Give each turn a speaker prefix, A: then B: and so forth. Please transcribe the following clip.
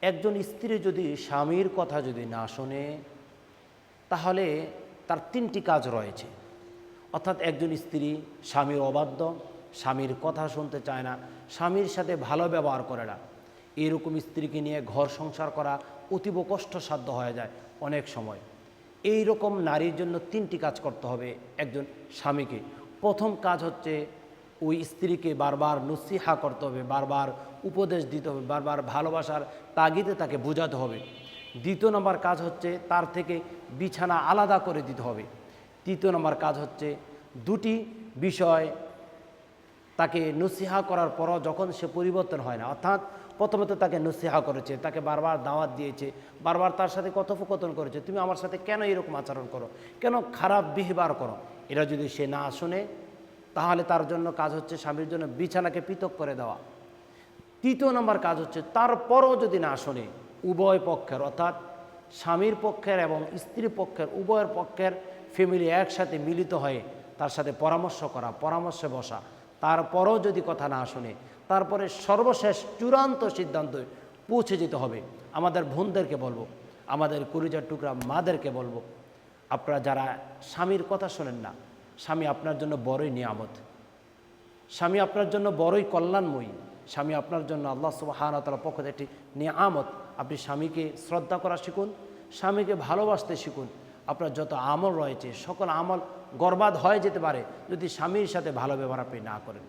A: একজন স্ত্রী যদি স্বামীর কথা যদি না শোনে তাহলে তার তিনটি কাজ রয়েছে। অর্থাৎ একজন স্ত্রী স্বামীর অবাধ্য, স্বামীর কথা শুনতে চায় না, স্বামীর সাথে ভালো ব্যবহার করে না, এরকম স্ত্রীকে নিয়ে ঘর সংসার করা অতীব কষ্টসাধ্য হয়ে যায় অনেক সময়। এই রকম নারীর জন্য তিনটি কাজ করতে হবে একজন স্বামীকে। প্রথম কাজ হচ্ছে ওই স্ত্রীকে বারবার নসিহা করতে হবে, বারবার উপদেশ দিতে হবে, বারবার ভালোবাসার তাগিদে তাকে বোঝাতে হবে। দ্বিতীয় নম্বর কাজ হচ্ছে তার থেকে বিছানা আলাদা করে দিতে হবে। তৃতীয় নম্বর কাজ হচ্ছে দুটি বিষয় তাকে নসিহা করার পরও যখন সে পরিবর্তন হয় না, অর্থাৎ প্রথমত তাকে নসিহা করেছে, তাকে বারবার দাওয়াত দিয়েছে, বারবার তার সাথে কথোপকথন করেছে, তুমি আমার সাথে কেন এরকম আচরণ করো, কেন খারাপ বিহেভিয়ার করো, এরা যদি সে না শোনে তাহলে তার জন্য কাজ হচ্ছে স্বামীর জন্য বিছানাকে পৃথক করে দেওয়া। তৃতীয় নম্বর কাজ হচ্ছে তারপরও যদি না শোনে উভয় পক্ষের, অর্থাৎ স্বামীর পক্ষের এবং স্ত্রী পক্ষের উভয়ের পক্ষের ফ্যামিলি একসাথে মিলিত হয়ে তার সাথে পরামর্শ করা, পরামর্শে বসা। তারপরও যদি কথা না শোনে তারপরে সর্বশেষ চূড়ান্ত সিদ্ধান্তে পৌঁছে যেতে হবে। আমাদের বোনদেরকে বলবো, আমাদের কলিজার টুকরা মাদেরকে বলবো, আপনারা যারা স্বামীর কথা শোনেন না, স্বামী আপনার জন্য বড়ই নিয়ামত, স্বামী আপনার জন্য বড়ই কল্যাণময়ী, স্বামী আপনার জন্য আল্লাহ সুবহানাহু ওয়া তাআলার পক্ষ থেকে একটি নিয়ামত। আপনি স্বামীকে শ্রদ্ধা করা শিখুন, স্বামীকে ভালোবাসতে শিখুন। আপনার যত আমল রয়েছে সকল আমল বরবাদ হয়ে যেতে পারে যদি স্বামীর সাথে ভালো ব্যবহার আপনি না করেন।